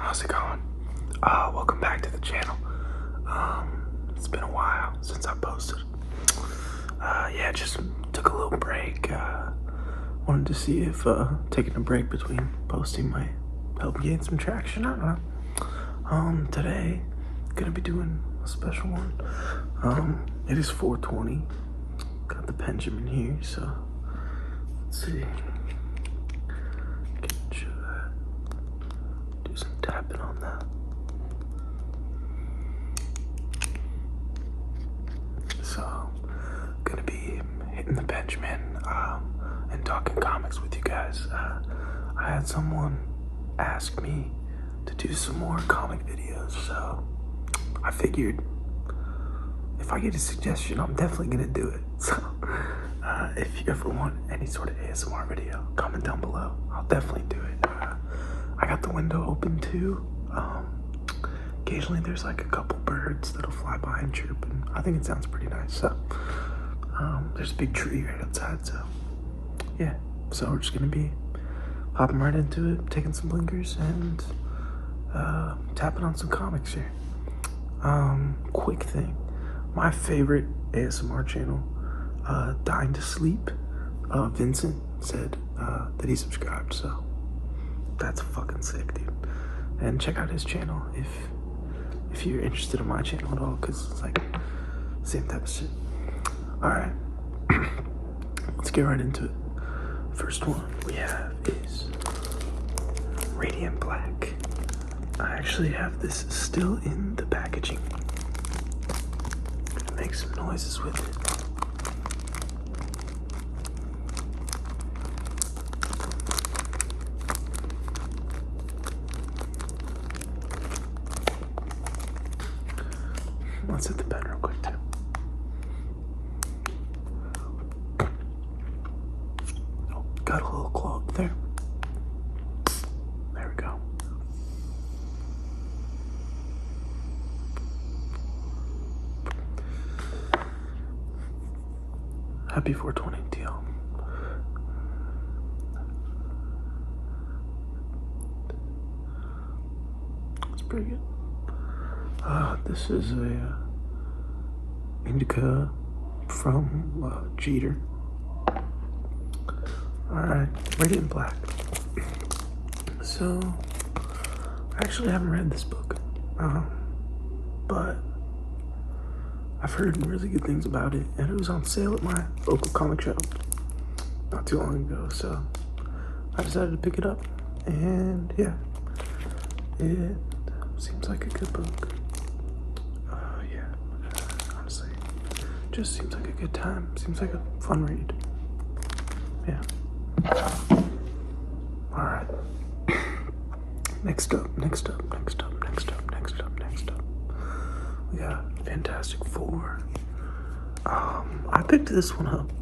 How's it going? Welcome back to the channel. It's been a while since I posted. Just took a little break. Wanted to see if taking a break between posting might help gain some traction. I don't know. Today, gonna be doing a special one. It is 420. Got the penjamin here, so let's see. Some tapping on that. So, gonna be hitting the penjamin and talking comics with you guys. I had someone ask me to do some more comic videos, so I figured if I get a suggestion, I'm definitely gonna do it. So, if you ever want any sort of ASMR video, comment down below. I'll definitely do it. I got the window open too. Occasionally there's like a couple birds that'll fly by and chirp, and I think it sounds pretty nice. So there's a big tree right outside, so yeah. So we're just gonna be hopping right into it, taking some blinkers and tapping on some comics here. Quick thing, my favorite ASMR channel, Dying to Sleep, Vincent said that he subscribed, so that's fucking sick, dude. And check out his channel if you're interested in my channel at all, because it's like same type of shit. Alright, let's get right into it. First one we have is Radiant Black. I actually have this still in the packaging. Gonna make some noises with it. Let's hit the pen real quick too. Oh, got a little clog there. There we go. Happy 420 TL. That's pretty good. This is a indica from Jeter. Alright, Radiant Black. So, I actually haven't read this book, but I've heard really good things about it, and it was on sale at my local comic shop not too long ago, so I decided to pick it up, and yeah, it seems like a good book. Honestly, just seems like a good time. Seems like a fun read. Yeah. Alright. Next up. We got Fantastic Four. I picked this one up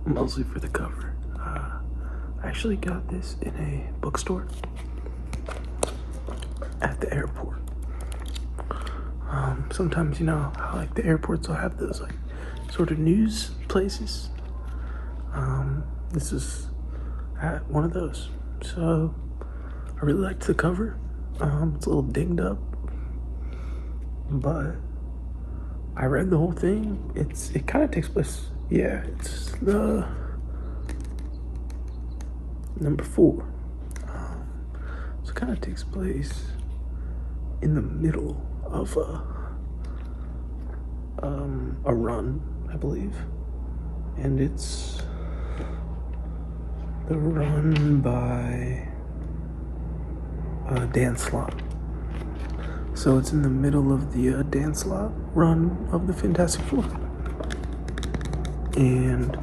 mostly for the cover. I actually got this in a bookstore at the airport. Sometimes, you know, how like the airports will have those like sort of news places. This is at one of those. So I really liked the cover. It's a little dinged up, but I read the whole thing. It kind of takes place. Yeah, it's the number 4. So it kind of takes place in the middle of a run, I believe, and it's the run by Dan Slott. So it's in the middle of the Dan Slott run of the Fantastic Four, and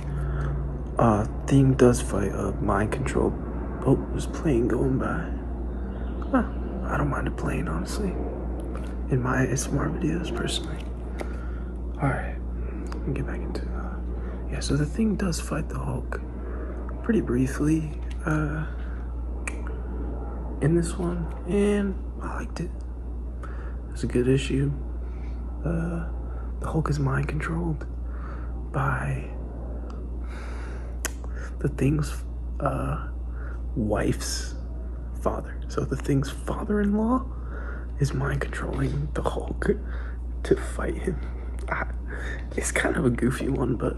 Thing does fight a mind control. Oh, there's a plane going by. I don't mind a plane, honestly, in my ASMR videos, personally. Alright, let me get back into yeah, so the Thing does fight the Hulk pretty briefly in this one, and I liked it. It's a good issue. The Hulk is mind controlled by the Thing's wife's father. So the Thing's father-in-law is mind controlling the Hulk to fight him. It's kind of a goofy one, but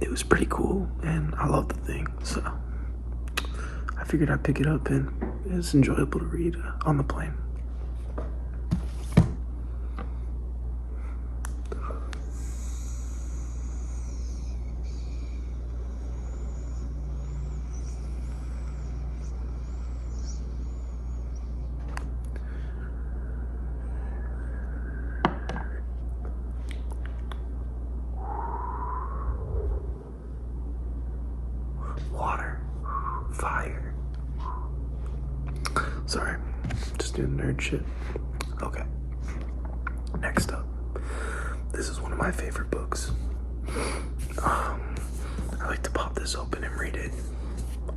it was pretty cool, and I love the Thing, so I figured I'd pick it up, and it's enjoyable to read on the plane. Water, fire. Sorry, just doing nerd shit. Okay, next up, this is one of my favorite books. I like to pop this open and read it,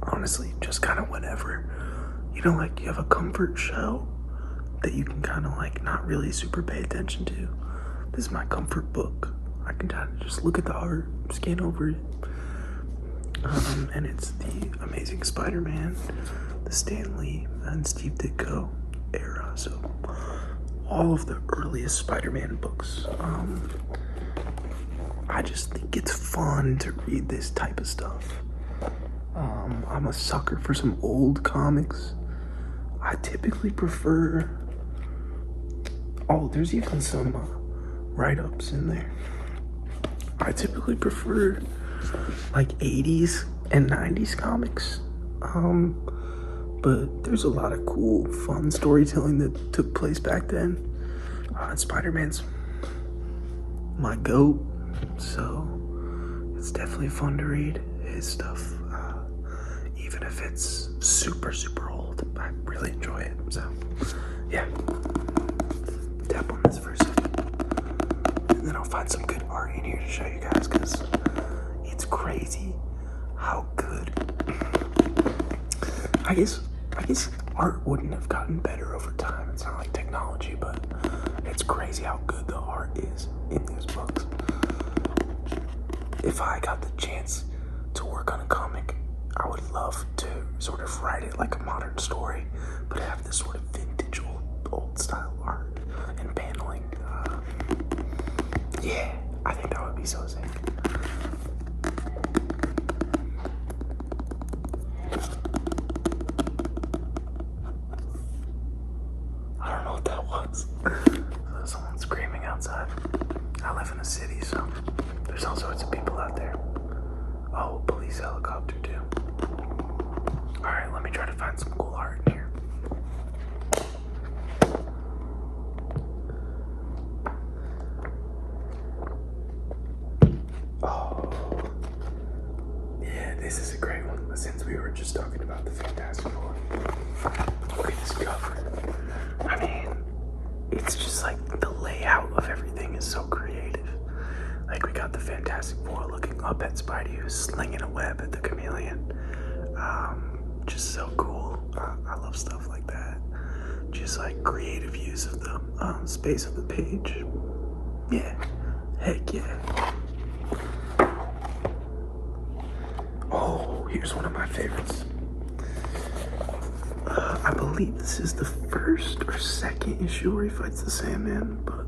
honestly, just kind of whenever. You know, like you have a comfort show that you can kind of like not really super pay attention to. This is my comfort book. I can kind of just look at the art, scan over it. And it's the Amazing Spider-Man, the Stan Lee and Steve Ditko era. So all of the earliest Spider-Man books. I just think it's fun to read this type of stuff. I'm a sucker for some old comics. I typically prefer. Oh, there's even some write-ups in there. I typically prefer like 80s and 90s comics. But there's a lot of cool, fun storytelling that took place back then. Spider-Man's my GOAT, so it's definitely fun to read his stuff. Even if it's super, super old, I really enjoy it. So, yeah. Tap on this for a second. And then I'll find some good art in here to show you guys, because it's crazy how good. I guess art wouldn't have gotten better over time. It's not like technology, but it's crazy how good the art is in these books. If I got the chance to work on a comic, I would love to sort of write it like a modern story, but have this sort of vintage old style art and paneling. Yeah, I think that would be so sick. I don't know what that was. Someone screaming outside. I live in a city, so there's all sorts of people out there. Oh, police helicopter too. Alright, let me try to find some cool art in here. Oh, yeah, this is a great one. Since we were just talking about the Fantastic Four. Look at this cover. I mean, it's just like the layout of everything is so creative. Like we got the Fantastic Four looking up at Spidey, who's slinging a web at the chameleon. Just so cool. I love stuff like that. Just like creative use of the space of the page. Yeah, heck yeah. Oh, here's one of my favorites. I believe this is the first or second issue where he fights the Sandman, but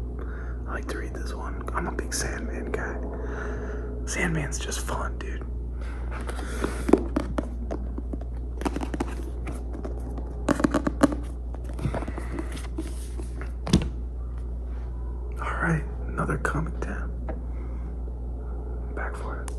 I like to read this one. I'm a big Sandman guy. Sandman's just fun, dude. Alright, another comic tab. Back for it.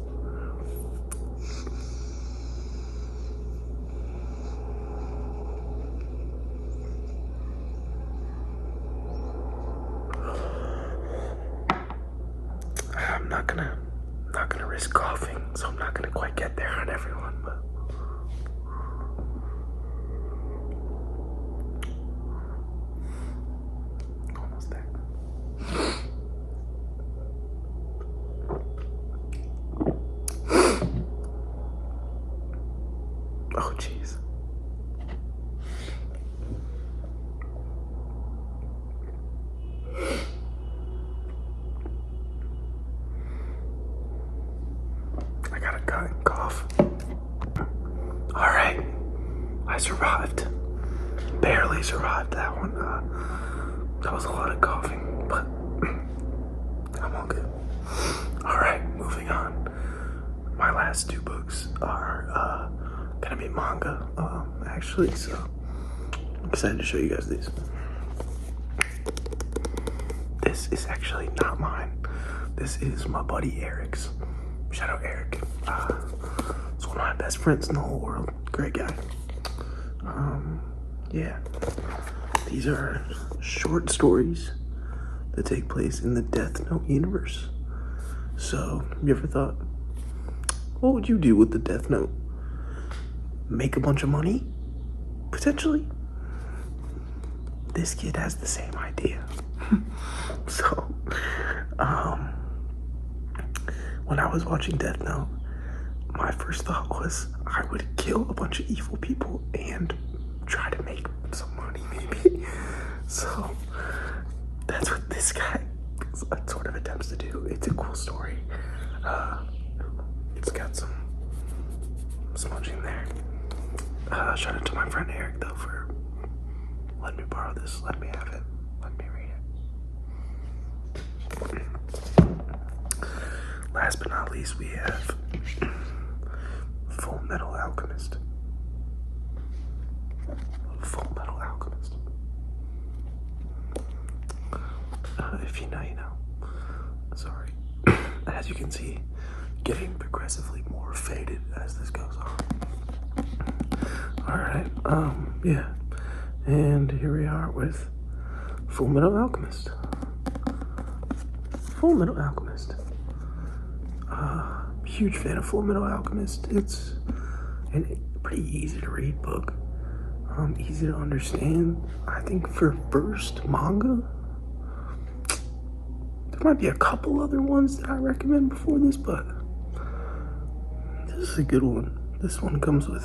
I'm not gonna risk coughing, so I'm not gonna quite get there on everyone, but almost there. Oh jeez. I got a cough. All right, I survived. Barely survived that one. That was a lot of coughing, but I'm all good. Alright, moving on. My last two books are gonna be manga, actually, so I'm excited to show you guys these. This is actually not mine. This is my buddy Eric's. Shout out Eric. It's one of my best friends in the whole world. Great guy. Yeah. These are short stories that take place in the Death Note universe. So, you ever thought, what would you do with the Death Note? Make a bunch of money? Potentially? This kid has the same idea. So, when I was watching Death Note, my first thought was I would kill a bunch of evil people and try to make some money, maybe. So, that's what this guy sort of attempts to do. It's a cool story. It's got some smudging there. Shout out to my friend Eric, though, for letting me borrow this. Let me have it. Let me read it. Last but not least, we have Full Metal Alchemist. Full Metal Alchemist. If you know, you know. Sorry. As you can see, getting progressively more faded as this goes on. Alright, yeah. And here we are with Full Metal Alchemist. Full Metal Alchemist. Huge fan of Full Metal Alchemist. It's a pretty easy to read book. Easy to understand. I think for first manga, there might be a couple other ones that I recommend before this, but this is a good one. This one comes with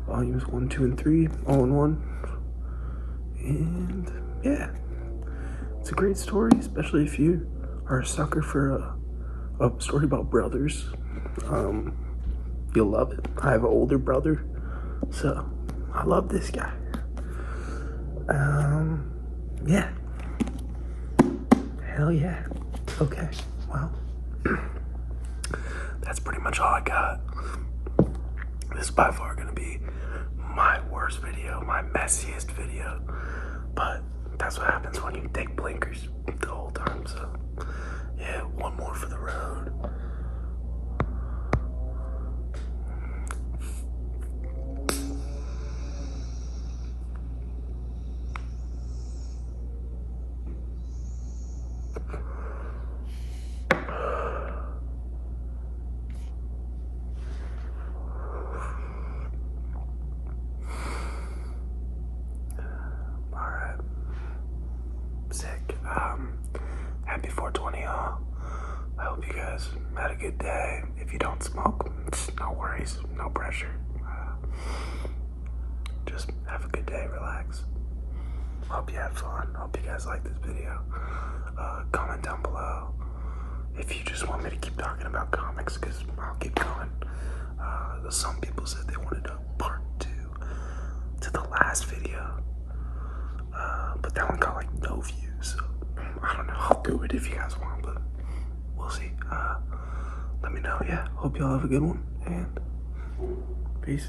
volumes 1, 2, and 3 all in one. And yeah, it's a great story, especially if you are a sucker for a story about brothers. You'll love it. I have an older brother, so I love this guy. Yeah. Hell yeah. Okay, well, that's pretty much all I got. This is by far gonna be my worst video, my messiest video, but that's what happens when you take blinkers the whole time. So yeah, one more for the road. Sick. Happy 420, y'all. I hope you guys had a good day. If you don't smoke, no worries, no pressure. Just have a good day, relax. Hope you have fun. Hope you guys like this video. Comment down below if you just want me to keep talking about comics, because I'll keep going. Some people said they wanted a part 2 to the last video. But that one got like no views, so I don't know. I'll do it if you guys want, but we'll see. Let me know. Yeah, hope y'all have a good one, and peace.